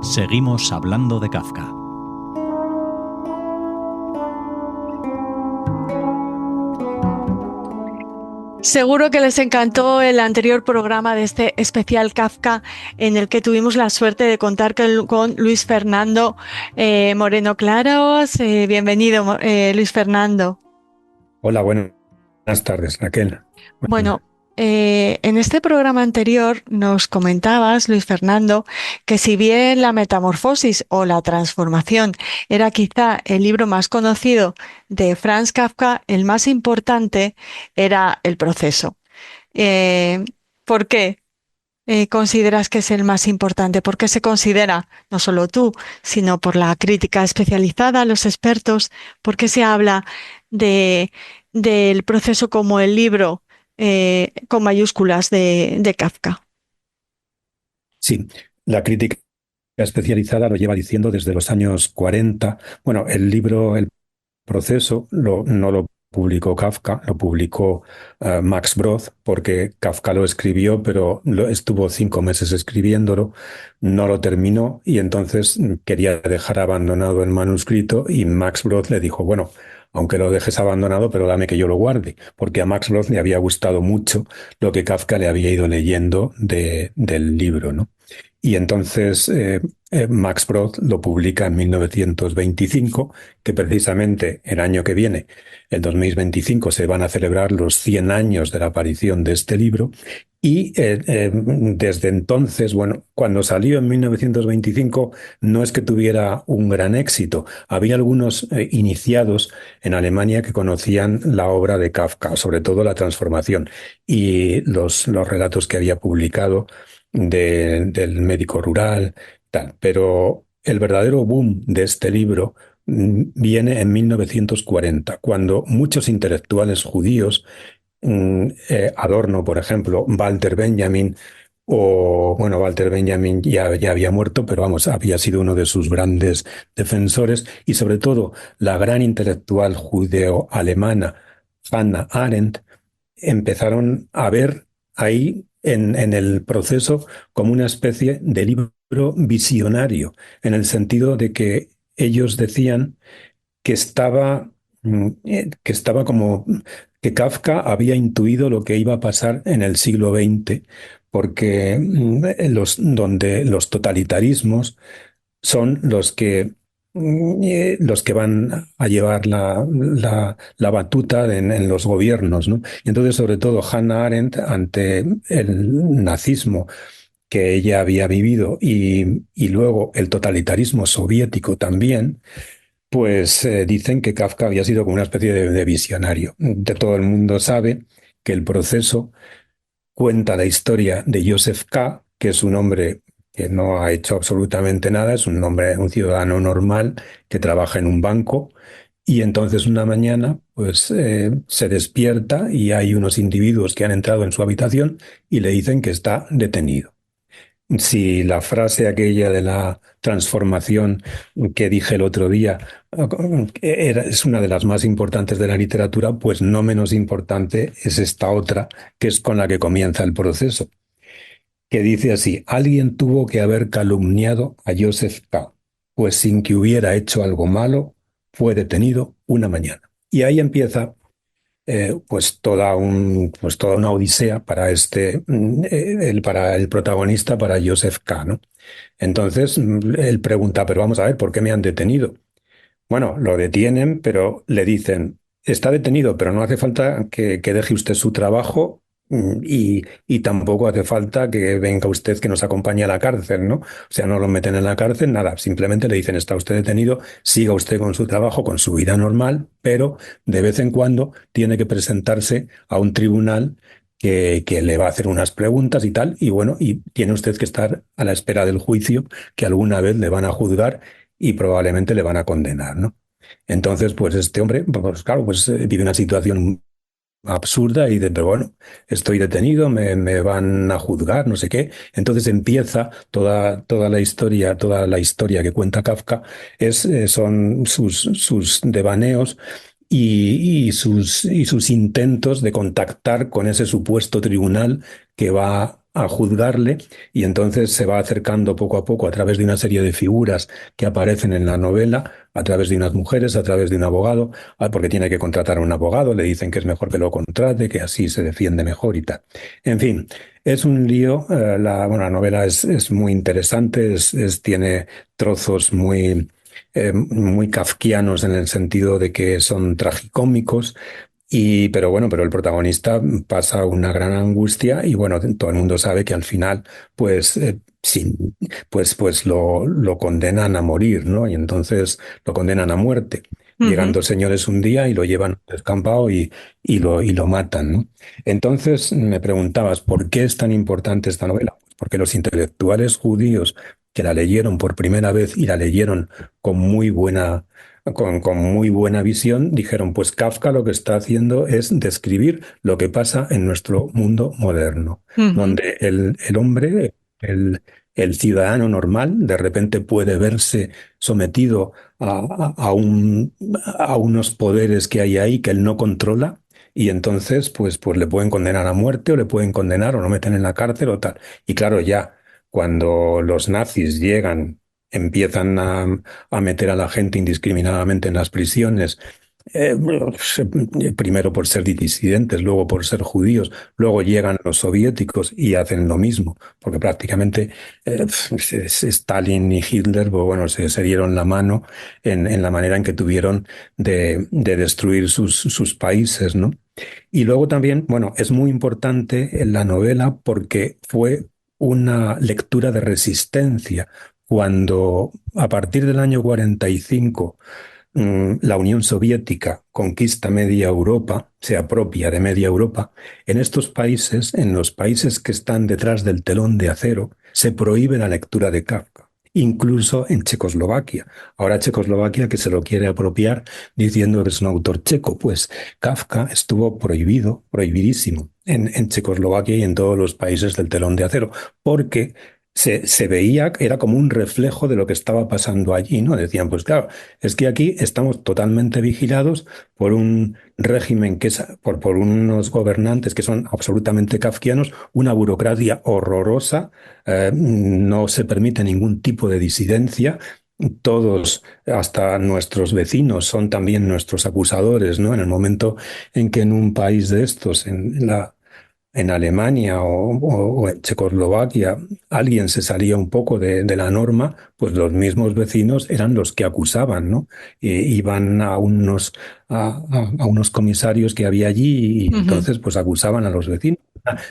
Seguimos hablando de Kafka. Seguro que les encantó el anterior programa de este especial Kafka, en el que tuvimos la suerte de contar con Luis Fernando Moreno Claros. Bienvenido, Luis Fernando. Hola, buenas tardes, Raquel. Bueno, en este programa anterior nos comentabas, Luis Fernando, que si bien La Metamorfosis o La Transformación era quizá el libro más conocido de Franz Kafka, el más importante era El Proceso. Eh, ¿Por qué consideras que es el más importante? ¿Por qué se considera, no solo tú, sino por la crítica especializada, los expertos? ¿Por qué se habla de, del Proceso como el libro con mayúsculas de Kafka? Sí, la crítica especializada lo lleva diciendo desde los años 40. Bueno, el libro El Proceso no lo publicó Kafka, lo publicó Max Brod, porque Kafka lo escribió, pero estuvo 5 meses escribiéndolo, no lo terminó y entonces quería dejar abandonado el manuscrito y Max Brod le dijo, bueno, aunque lo dejes abandonado, pero dame que yo lo guarde, porque a Max Brod le había gustado mucho lo que Kafka le había ido leyendo del libro, ¿no? Y entonces Max Brod lo publica en 1925, que precisamente el año que viene, el 2025, se van a celebrar los 100 años de la aparición de este libro. Y desde entonces, bueno, cuando salió en 1925, no es que tuviera un gran éxito. Había algunos iniciados en Alemania que conocían la obra de Kafka, sobre todo La Transformación, y los relatos que había publicado del médico rural, tal. Pero el verdadero boom de este libro viene en 1940, cuando muchos intelectuales judíos, Adorno, por ejemplo, Walter Benjamin, o bueno, Walter Benjamin ya había muerto, pero vamos, había sido uno de sus grandes defensores, y sobre todo la gran intelectual judeo-alemana Hannah Arendt, empezaron a ver ahí en el proceso como una especie de libro visionario, en el sentido de que ellos decían que que estaba como que Kafka había intuido lo que iba a pasar en el siglo XX, porque donde los totalitarismos son los que van a llevar la batuta en los gobiernos, ¿no? Y entonces, sobre todo, Hannah Arendt, ante el nazismo que ella había vivido y luego el totalitarismo soviético también, pues dicen que Kafka había sido como una especie de visionario. De todo el mundo sabe que el proceso cuenta la historia de Joseph K., que es un hombre que no ha hecho absolutamente nada, es un hombre, un ciudadano normal que trabaja en un banco y entonces una mañana pues se despierta y hay unos individuos que han entrado en su habitación y le dicen que está detenido. Si la frase aquella de la transformación que dije el otro día es una de las más importantes de la literatura, pues no menos importante es esta otra, que es con la que comienza el proceso, que dice así: alguien tuvo que haber calumniado a Joseph K., pues sin que hubiera hecho algo malo, fue detenido una mañana. Y ahí empieza pues toda una odisea para para el protagonista, para Joseph K., ¿no? Entonces él pregunta, pero vamos a ver, ¿por qué me han detenido? Bueno, lo detienen, pero le dicen, está detenido, pero no hace falta que deje usted su trabajo y tampoco hace falta que venga usted que nos acompañe a la cárcel, ¿no? O sea, no lo meten en la cárcel, nada, simplemente le dicen, está usted detenido, siga usted con su trabajo, con su vida normal, pero de vez en cuando tiene que presentarse a un tribunal que le va a hacer unas preguntas y tal, y bueno, y tiene usted que estar a la espera del juicio que alguna vez le van a juzgar y probablemente le van a condenar, ¿no? Entonces, pues este hombre, pues claro, pues vive una situación absurda y de, pero bueno, estoy detenido, me van a juzgar, no sé qué. Entonces empieza toda la historia que cuenta Kafka, son sus devaneos y sus intentos de contactar con ese supuesto tribunal que va a juzgarle, y entonces se va acercando poco a poco a través de una serie de figuras que aparecen en la novela, a través de unas mujeres, a través de un abogado, porque tiene que contratar a un abogado, le dicen que es mejor que lo contrate, que así se defiende mejor y tal. En fin, es un lío. Bueno, la novela es muy interesante, tiene trozos muy kafkianos en el sentido de que son tragicómicos. Pero bueno, pero el protagonista pasa una gran angustia y bueno, todo el mundo sabe que al final, pues, sí, pues lo condenan a morir, ¿no? Y entonces lo condenan a muerte. Llegan Ujú. dos señores un día y lo llevan al descampado y lo matan, ¿no? Entonces me preguntabas, ¿por qué es tan importante esta novela? Porque los intelectuales judíos que la leyeron por primera vez y la leyeron con muy buena visión, dijeron, pues Kafka lo que está haciendo es describir lo que pasa en nuestro mundo moderno, Ujú. donde el hombre, el ciudadano normal, de repente puede verse sometido a unos poderes que hay ahí que él no controla. Y entonces, pues le pueden condenar a muerte o le pueden condenar o lo meten en la cárcel o tal. Y claro, ya cuando los nazis llegan, empiezan a meter a la gente indiscriminadamente en las prisiones, eh, primero por ser disidentes, luego por ser judíos, luego llegan los soviéticos y hacen lo mismo, porque prácticamente Stalin y Hitler, pues bueno, se dieron la mano en la manera en que tuvieron de destruir sus países, ¿no? Y luego también, bueno, es muy importante en la novela porque fue una lectura de resistencia. Cuando a partir del año 45 la Unión Soviética conquista media Europa, se apropia de media Europa, en estos países, en los países que están detrás del telón de acero, se prohíbe la lectura de Kafka. Incluso en Checoslovaquia. Ahora Checoslovaquia que se lo quiere apropiar diciendo que es un autor checo. Pues Kafka estuvo prohibido, prohibidísimo en Checoslovaquia y en todos los países del telón de acero, porque se veía, era como un reflejo de lo que estaba pasando allí, ¿no? Decían, pues claro, es que aquí estamos totalmente vigilados por un régimen por unos gobernantes que son absolutamente kafkianos, una burocracia horrorosa, no se permite ningún tipo de disidencia. Todos, hasta nuestros vecinos, son también nuestros acusadores, ¿no? En el momento en que en un país de estos, en Alemania o en Checoslovaquia, alguien se salía un poco de la norma, pues los mismos vecinos eran los que acusaban, ¿no? Iban a unos comisarios que había allí y Ujú. entonces pues acusaban a los vecinos.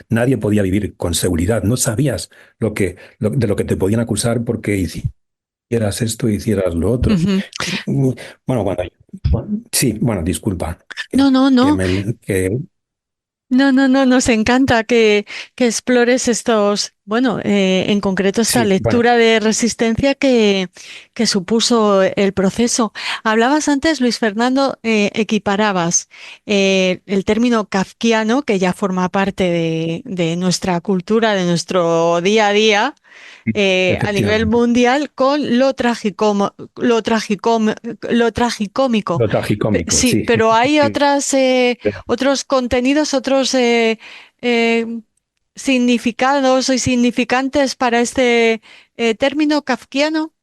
Nadie podía vivir con seguridad, no sabías de lo que te podían acusar porque hicieras esto, hicieras lo otro. Ujú. Bueno, sí, bueno, disculpa, No, no, que no. me, que, No, no, no, nos encanta que explores estos, bueno, en concreto esta sí, bueno. lectura de resistencia que supuso el proceso. Hablabas antes, Luis Fernando, equiparabas el término kafkiano, que ya forma parte de nuestra cultura, de nuestro día a día, a nivel Efectivamente, mundial, con lo tragicómico. lo tragicómico, Sí, sí. pero hay otros contenidos, otros eh, significados y significantes para este término kafkiano.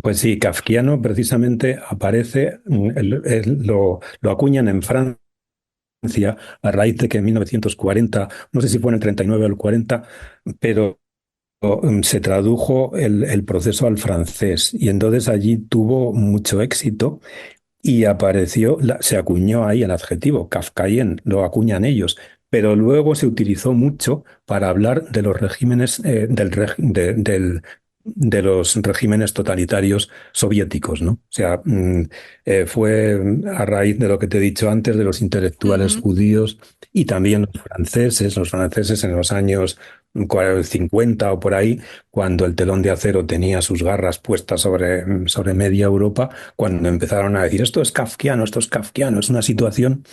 Pues sí, kafkiano precisamente aparece, lo acuñan en Francia a raíz de que en 1940, no sé si fue en el 39 o el 40, pero se tradujo el proceso al francés y entonces allí tuvo mucho éxito. Y apareció, se acuñó ahí el adjetivo, kafkaien, lo acuñan ellos, pero luego se utilizó mucho para hablar de los regímenes, de los regímenes totalitarios soviéticos, ¿no? O sea, fue a raíz de lo que te he dicho antes, de los intelectuales Ujú. judíos y también los franceses en los años 50 o por ahí, cuando el telón de acero tenía sus garras puestas sobre media Europa, cuando empezaron a decir, esto es kafkiano, es una situación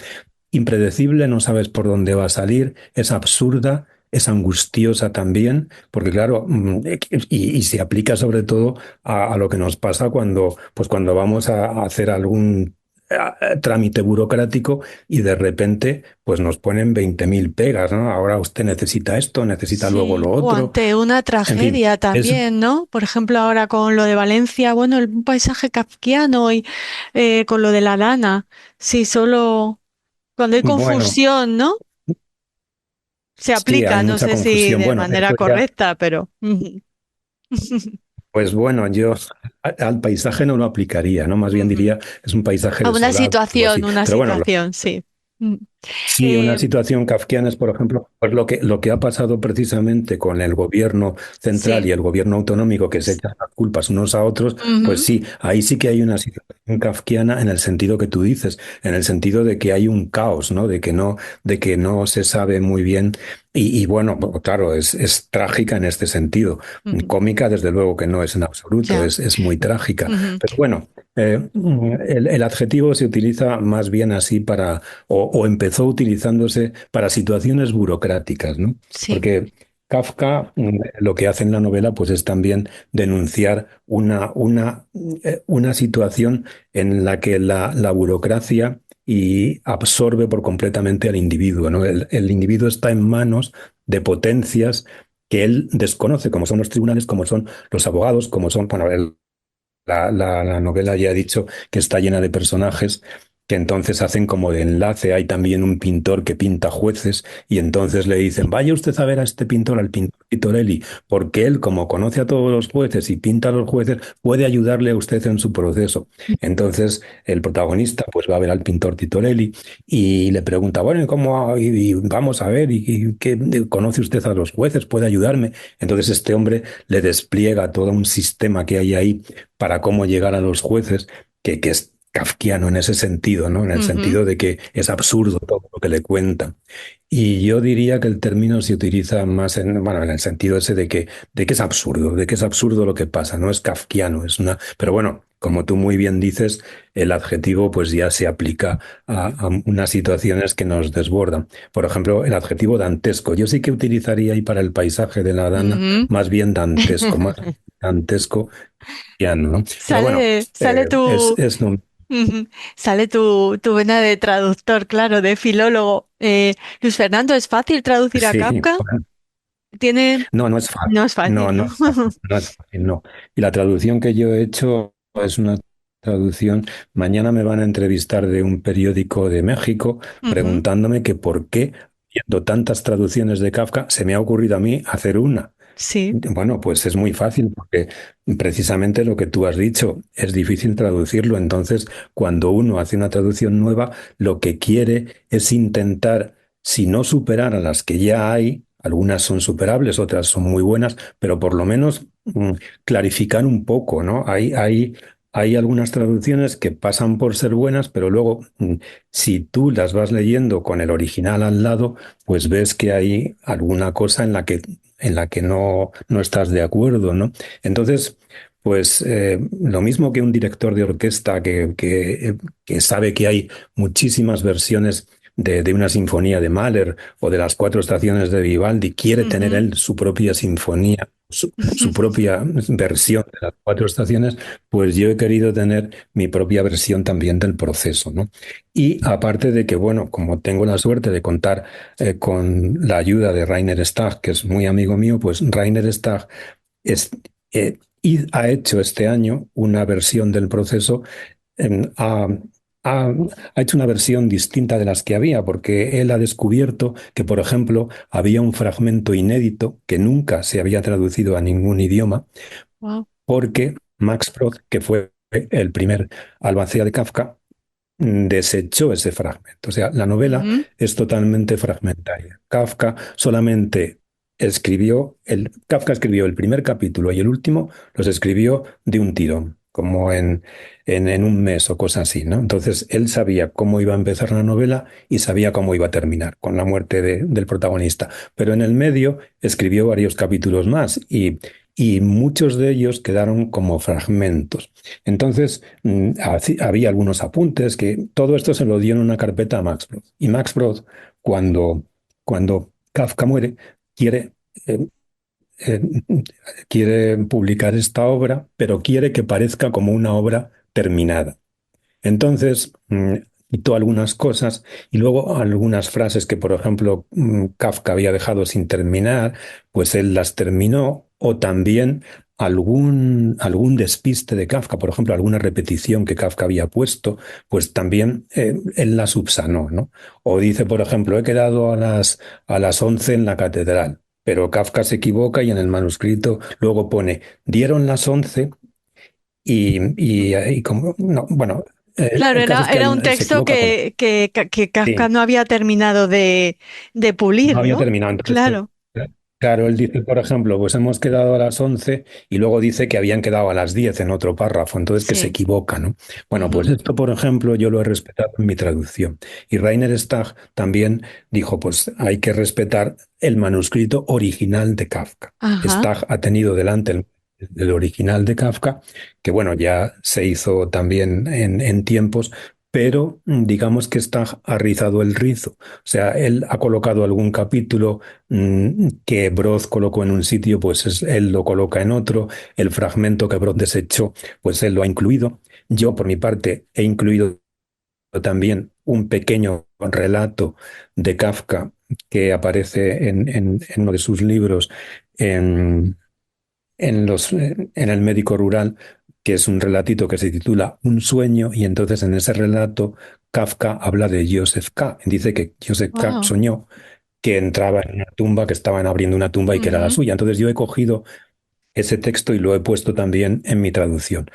impredecible, no sabes por dónde va a salir, es absurda, es angustiosa también, porque claro, y se aplica sobre todo a lo que nos pasa cuando vamos a hacer trámite burocrático y de repente pues nos ponen 20.000 pegas, ¿no? Ahora usted necesita esto, necesita luego Sí, lo o otro. ante una En fin, tragedia es también, ¿no? Por ejemplo, ahora con lo de Valencia, bueno, un paisaje kafkiano y con lo de la lana. Sí, solo cuando hay bueno, confusión, ¿no? Se sí, hay aplica, no mucha sé si confusión. de Bueno, manera esto ya. correcta, pero ujú. Pues bueno, yo al paisaje no lo aplicaría, ¿no? Más bien Ujú. diría, es un paisaje A desolado, algo así. una Pero bueno, situación, sí. Mm. sí, una Eh, situación kafkiana es, por ejemplo, pues lo que ha pasado precisamente con el gobierno central sí. y el gobierno autonómico, que se echan las culpas unos a otros, pues Ujú. sí, ahí sí que hay una situación kafkiana en el sentido que tú dices, en el sentido de que hay un caos, ¿no? De que no se sabe muy bien. Y bueno, pues claro, es trágica en este sentido. Ujú. Cómica, desde luego que no es en absoluto, Ya. es muy trágica. Ujú. Pero bueno, el adjetivo se utiliza más bien así para o empezó utilizándose para situaciones burocráticas, ¿no? Sí. Porque Kafka lo que hace en la novela pues es también denunciar una situación en la que la burocracia y absorbe por completamente al individuo, ¿no? El individuo está en manos de potencias que él desconoce, como son los tribunales, como son los abogados, como son, bueno, la novela ya he dicho que está llena de personajes que entonces hacen como de enlace. Hay también un pintor que pinta jueces y entonces le dicen, vaya usted a ver a este pintor, al pintor Titorelli, porque él, como conoce a todos los jueces y pinta a los jueces, puede ayudarle a usted en su proceso. Entonces el protagonista pues va a ver al pintor Titorelli y le pregunta, bueno, ¿y cómo? Y vamos a ver, ¿y qué conoce usted a los jueces? ¿Puede ayudarme? Entonces este hombre le despliega todo un sistema que hay ahí para cómo llegar a los jueces, que es kafkiano en ese sentido, ¿no? En el Ujú. sentido de que es absurdo todo lo que le cuentan. Y yo diría que el término se utiliza más bueno, en el sentido ese de que es absurdo, de que es absurdo lo que pasa, no es kafkiano, es una. Pero bueno, como tú muy bien dices, el adjetivo pues ya se aplica a unas situaciones que nos desbordan. Por ejemplo, el adjetivo dantesco. Yo sí que utilizaría ahí para el paisaje de la Dana Ujú. más bien dantesco, más dantesco piano, ¿no? Pero bueno, Sale es lo. ujú, sale tu vena de traductor, claro, de filólogo. Luis Fernando, ¿es fácil traducir a Sí, Kafka? bueno, Tiene, no, no es fácil. no es No, fácil, no ¿no? es fácil. No es fácil, no. Y la traducción que yo he hecho es una traducción. Mañana me van a entrevistar de un periódico de México Ujú. preguntándome que por qué, viendo tantas traducciones de Kafka, se me ha ocurrido a mí hacer una. Sí. Bueno, pues es muy fácil porque precisamente lo que tú has dicho es difícil traducirlo. Entonces, cuando uno hace una traducción nueva, lo que quiere es intentar, si no superar a las que ya hay, algunas son superables, otras son muy buenas, pero por lo menos clarificar un poco, ¿no? Hay algunas traducciones que pasan por ser buenas, pero luego, si tú las vas leyendo con el original al lado, pues ves que hay alguna cosa en la que no estás de acuerdo, ¿no? Entonces, pues lo mismo que un director de orquesta que sabe que hay muchísimas versiones de una sinfonía de Mahler o de las cuatro estaciones de Vivaldi, quiere tener Ujú. él su propia sinfonía, su propia versión de las cuatro estaciones, pues yo he querido tener mi propia versión también del proceso, ¿no? Y aparte de que, bueno, como tengo la suerte de contar con la ayuda de Rainer Stag, que es muy amigo mío, pues Rainer Stag es, ha hecho este año una versión del proceso, em, ha, ha hecho una versión distinta de las que había, porque él ha descubierto que, por ejemplo, había un fragmento inédito que nunca se había traducido a ningún idioma, Wow. porque Max Brod, que fue el primer albacea de Kafka, desechó ese fragmento. O sea, la novela Ujú. es totalmente fragmentaria. Kafka escribió el primer capítulo y el último los escribió de un tirón, como en un mes o cosa así, ¿no? Entonces, él sabía cómo iba a empezar la novela y sabía cómo iba a terminar, con la muerte del protagonista. Pero en el medio escribió varios capítulos más y muchos de ellos quedaron como fragmentos. Entonces, había algunos apuntes que todo esto se lo dio en una carpeta a Max Brod. Y Max Brod, cuando Kafka muere, quiere, eh, eh, quiere publicar esta obra, pero quiere que parezca como una obra terminada. Entonces, quitó algunas cosas y luego algunas frases que, por ejemplo, Kafka había dejado sin terminar, pues él las terminó, o también algún despiste de Kafka, por ejemplo, alguna repetición que Kafka había puesto, pues también él la subsanó, ¿no? O dice, por ejemplo, he quedado a las 11 en la catedral. Pero Kafka se equivoca y en el manuscrito luego pone, dieron las 11 y como, no, bueno, Claro, el caso es que era un él se texto equivoca con... que Kafka Sí, no había terminado de no pulir, había ¿no? terminado. Entonces, Claro, claro, él dice, por ejemplo, pues hemos quedado a las 11 y luego dice que habían quedado a las 10 en otro párrafo, entonces que se sí. equivoca, ¿no? Bueno, pues Ujú. esto, por ejemplo, yo lo he respetado en mi traducción. Y Rainer Stagg también dijo, pues hay que respetar el manuscrito original de Kafka. Ajá. Stagg ha tenido delante el original de Kafka, que bueno, ya se hizo también en tiempos, pero digamos que Stagg ha rizado el rizo. O sea, él ha colocado algún capítulo que Broz colocó en un sitio, pues él lo coloca en otro. El fragmento que Broz desechó, pues él lo ha incluido. Yo, por mi parte, he incluido también un pequeño relato de Kafka que aparece en uno de sus libros en, en El médico rural, que es un relatito que se titula Un sueño, y entonces en ese relato Kafka habla de Joseph K. Dice que Joseph K. Wow. soñó que entraba en una tumba, que estaban abriendo una tumba y que era la Ujú. suya. Entonces yo he cogido ese texto y lo he puesto también en mi traducción.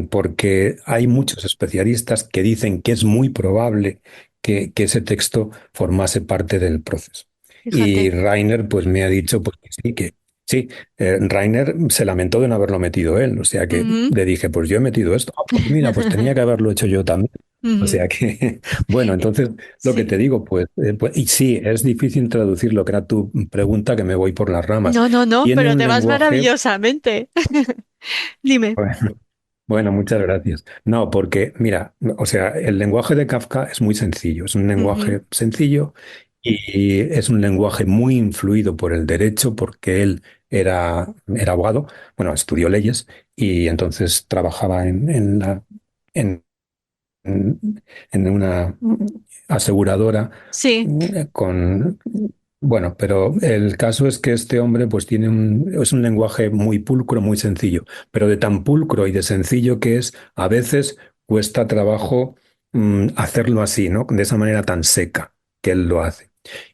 Porque hay muchos especialistas que dicen que es muy probable que ese texto formase parte del proceso. Y Fíjate. Rainer pues me ha dicho pues, que sí. Rainer se lamentó de no haberlo metido él, o sea que Ujú. le dije, pues yo he metido esto. Ah, pues mira, pues tenía que haberlo hecho yo también. O Ujú. sea que, bueno, entonces lo que Sí. te digo, y sí, es difícil traducir lo que era tu pregunta, que me voy por las ramas. No, no, no, Tiene pero un te vas lenguaje, maravillosamente. Dime. bueno, bueno, muchas gracias. No, porque mira, o sea, el lenguaje de Kafka es muy sencillo, es un Ujú. lenguaje sencillo y es un lenguaje muy influido por el derecho, porque él era abogado, bueno, estudió leyes y entonces trabajaba en, en una aseguradora Sí. con... Bueno, pero el caso es que este hombre pues es un lenguaje muy pulcro, muy sencillo, pero de tan pulcro y de sencillo que es, a veces cuesta trabajo hacerlo así, ¿no? De esa manera tan seca que él lo hace.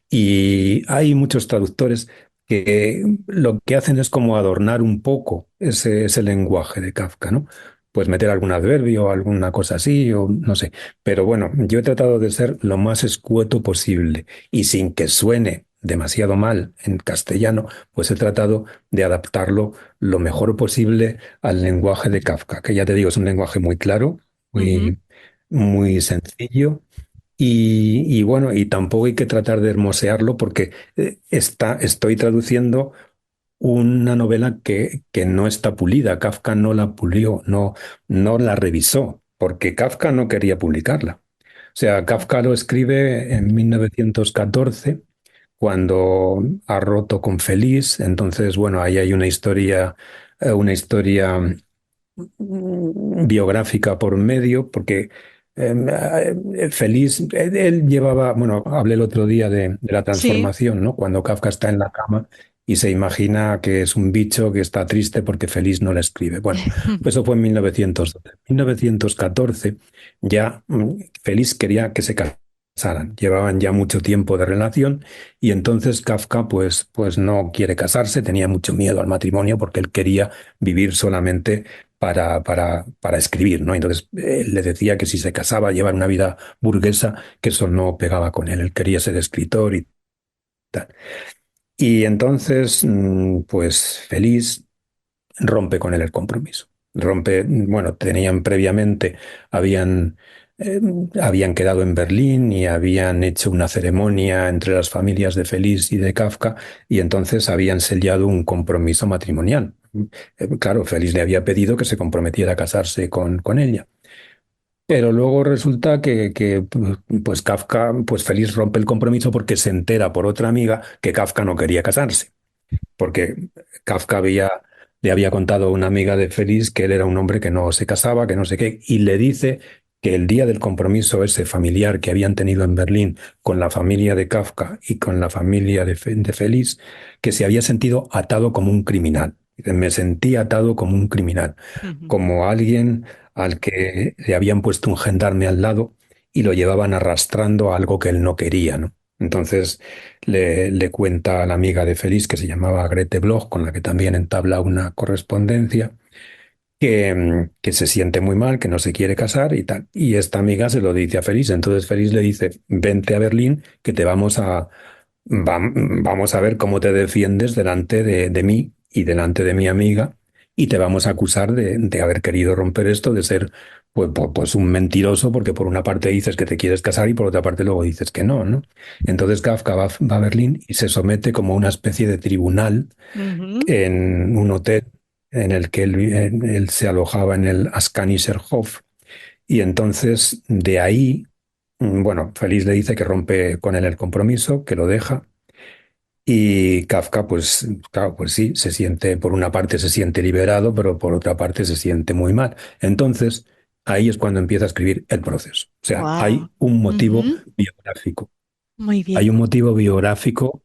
Y hay muchos traductores que lo que hacen es como adornar un poco ese lenguaje de Kafka, ¿no? Pues meter algún adverbio o alguna cosa así, o no sé. Pero bueno, yo he tratado de ser lo más escueto posible y sin que suene demasiado mal en castellano, pues he tratado de adaptarlo lo mejor posible al lenguaje de Kafka, que ya te digo, es un lenguaje muy claro, Ujú. muy, muy sencillo y bueno, y tampoco hay que tratar de hermosearlo porque estoy traduciendo una novela que no está pulida. Kafka no la pulió, no la revisó, porque Kafka no quería publicarla. O sea, Kafka lo escribe en 1914, cuando ha roto con Feliz. Entonces, bueno, ahí hay una historia biográfica por medio, porque Feliz, él llevaba, bueno, hablé el otro día de la Sí. transformación, ¿no? Cuando Kafka está en la cama y se imagina que es un bicho que está triste porque Feliz no le escribe. Bueno, pues eso fue en 1912. En 1914 ya Feliz quería que se casaran. Llevaban ya mucho tiempo de relación y entonces Kafka pues no quiere casarse, tenía mucho miedo al matrimonio porque él quería vivir solamente para escribir, ¿no? Entonces le decía que si se casaba, llevar una vida burguesa, que eso no pegaba con él. Él quería ser escritor y tal. Y entonces, pues Feliz rompe con él el compromiso. Bueno, habían, habían quedado en Berlín y habían hecho una ceremonia entre las familias de Feliz y de Kafka, y entonces habían sellado un compromiso matrimonial. Claro, Feliz le había pedido que se comprometiera a casarse con ella. Pero luego resulta que, pues Kafka, pues Feliz rompe el compromiso porque se entera por otra amiga que Kafka no quería casarse, porque Kafka le había contado a una amiga de Feliz que él era un hombre que no se casaba, que no sé qué, y le dice que el día del compromiso ese familiar que habían tenido en Berlín con la familia de Kafka y con la familia de Félix, que se había sentido atado como un criminal. Dice, me sentí atado como un criminal, Ujú. como alguien al que le habían puesto un gendarme al lado y lo llevaban arrastrando a algo que él no quería, ¿no? Entonces le cuenta a la amiga de Félix, que se llamaba Grete Bloch, con la que también entabla una correspondencia, que se siente muy mal, que no se quiere casar y tal. Y esta amiga se lo dice a Félix. Entonces Félix le dice, vente a Berlín, que te vamos a ver cómo te defiendes delante de mí y delante de mi amiga, y te vamos a acusar de haber querido romper esto, de ser pues un mentiroso, porque por una parte dices que te quieres casar y por otra parte luego dices que no, ¿no? Entonces Kafka va a Berlín y se somete como a una especie de tribunal Ujú. en un hotel en el que él se alojaba en el Ascanischer Hof. Y entonces de ahí, bueno, Feliz le dice que rompe con él el compromiso, que lo deja. Y Kafka, pues claro, pues sí, se siente, por una parte se siente liberado, pero por otra parte se siente muy mal. Entonces, ahí es cuando empieza a escribir el proceso. O sea, Guau. hay un motivo Ujú. biográfico. Muy Hay bien. un motivo biográfico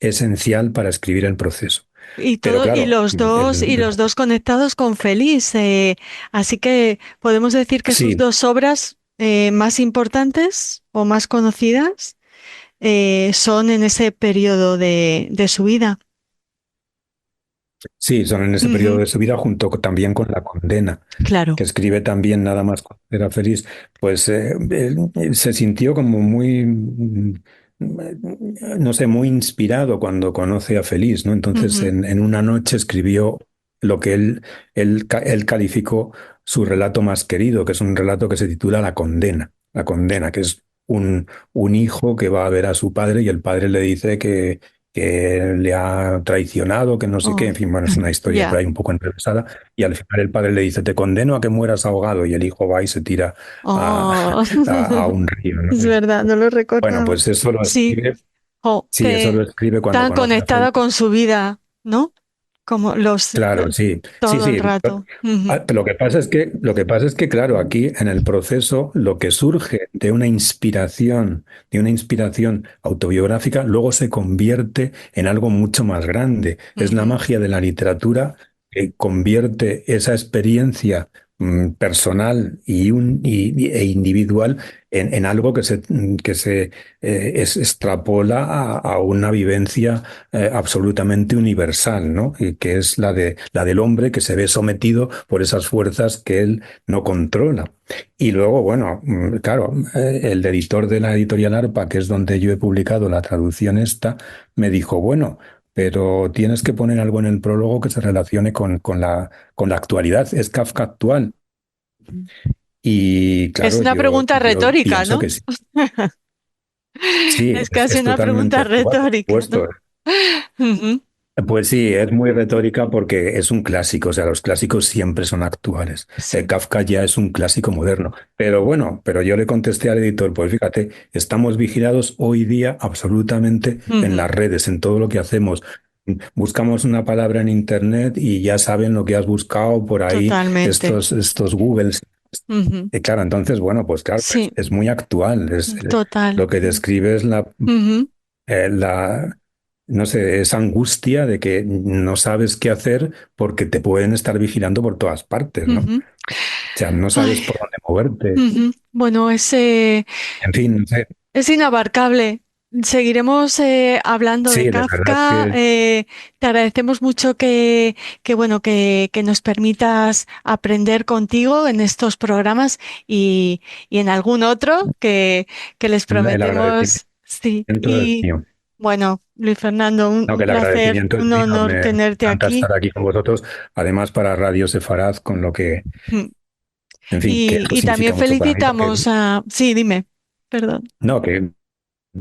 esencial para escribir el proceso. Y Pero todo, claro, y los dos conectados con Feliz. Así que podemos decir que sus sí. dos obras más importantes o más conocidas son en ese periodo de su vida. Sí, son en ese periodo Ujú. de su vida, también con La Condena, Claro. que escribe también nada más cuando era feliz. Pues él se sintió como muy, no sé, muy inspirado cuando conoce a Feliz, ¿no? Entonces, Ujú. en una noche escribió lo que él calificó su relato más querido, que es un relato que se titula La Condena. La Condena, que es un hijo que va a ver a su padre y el padre le dice que le ha traicionado, que no sé qué, Oh, en fin, bueno, es una historia por ya. ahí un poco enrevesada, y al final el padre le dice, te condeno a que mueras ahogado, y el hijo va y se tira a, Oh, a un río, ¿no? es verdad, no lo Bueno, recordaba. pues eso lo Sí, escribe, oh, sí, eso lo que escribe cuando tan conoce a conectada Félix. con su vida, ¿no? Como Claro, sí, sí, todo el sí. rato. Ujú. Lo que pasa es que, claro, aquí en el proceso lo que surge de una inspiración autobiográfica, luego se convierte en algo mucho más grande. Es la Ujú. magia de la literatura que convierte esa experiencia personal e individual en algo que se extrapola a una vivencia absolutamente universal, ¿no? Y que es la del hombre que se ve sometido por esas fuerzas que él no controla. Y luego, bueno, claro, el editor de la editorial ARPA, que es donde yo he publicado la traducción esta, me dijo, bueno, pero tienes que poner algo en el prólogo que se relacione con la actualidad. Es Kafka actual. Y Es claro, una yo, pregunta yo retórica, pienso ¿no? que sí. Sí, Es es, casi es una pregunta totalmente actual, por retórica, ¿no? supuesto. Ujú. Pues sí, es muy retórica porque es un clásico, o sea, los clásicos siempre son actuales. Sí. Kafka ya es un clásico moderno. Pero bueno, pero yo le contesté al editor, pues fíjate, estamos vigilados hoy día absolutamente en Ujú. las redes, en todo lo que hacemos. Buscamos una palabra en internet y ya saben lo que has buscado por ahí, Totalmente. estos Googles. Ujú. Y claro, entonces, bueno, pues claro, Sí, es muy actual. total. Lo que describe es Ujú. la, no sé, esa angustia de que no sabes qué hacer porque te pueden estar vigilando por todas partes, ¿no? O Ujú. sea, no Ay, sabes por dónde moverte. ujú. Bueno, En fin, no sé. es inabarcable. Seguiremos hablando de Sí, de verdad Kafka. que Te agradecemos mucho que nos permitas aprender contigo en estos programas y en algún otro que les el agradecimiento prometemos. Sí. es Y mío. bueno, Luis Fernando, No, un que el placer, agradecimiento es un mío. honor Me tenerte encanta aquí. estar aquí con vosotros. Además, para Radio Sefaraz, con lo que, Mm. en fin, que esto Y también significa mucho para mí, porque felicitamos a... Sí, dime, perdón. no,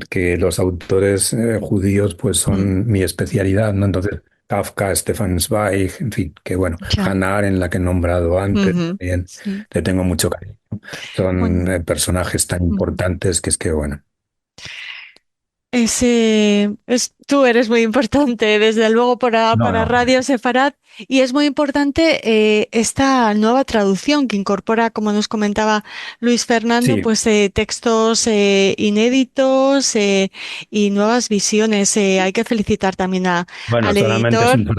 que los autores judíos pues Mm. son mi especialidad, ¿no? Entonces, Kafka, Stefan Zweig, en fin, que bueno, Ya. Hannah Arendt, la que he nombrado antes, Ujú. también Sí. le tengo mucho cariño. Bueno. Son personajes tan Ujú. importantes que es que, bueno. Tú eres muy importante, desde luego, No, para no. Radio Sefarad, y es muy importante esta nueva traducción que incorpora, como nos comentaba Luis Fernando, Sí, pues textos inéditos y nuevas visiones. Hay que felicitar también bueno, al solamente es editor.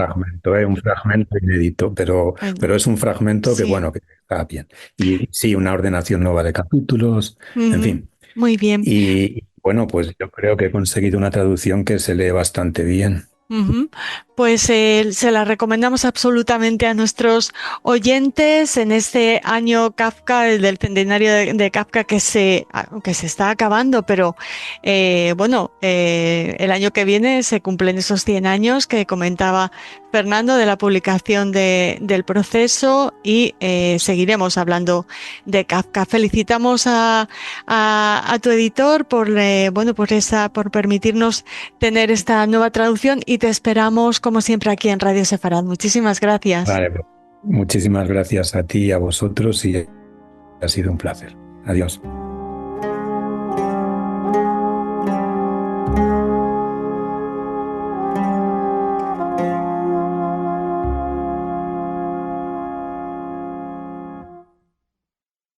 un fragmento inédito, pero es un fragmento que, Sí, bueno, que está bien. Y sí, una ordenación nueva de capítulos, en ujú, fin. muy bien. Y bueno, pues yo creo que he conseguido una traducción que se lee bastante bien. Ujú. Pues se la recomendamos absolutamente a nuestros oyentes en este año Kafka, el del centenario de Kafka que se está acabando, pero el año que viene se cumplen esos 100 años que comentaba Fernando de la publicación del proceso y seguiremos hablando de Kafka. Felicitamos a tu editor por permitirnos tener esta nueva traducción y te esperamos como siempre aquí en Radio Sefarad. Muchísimas gracias. Vale, pues, muchísimas gracias a ti y a vosotros y ha sido un placer. Adiós.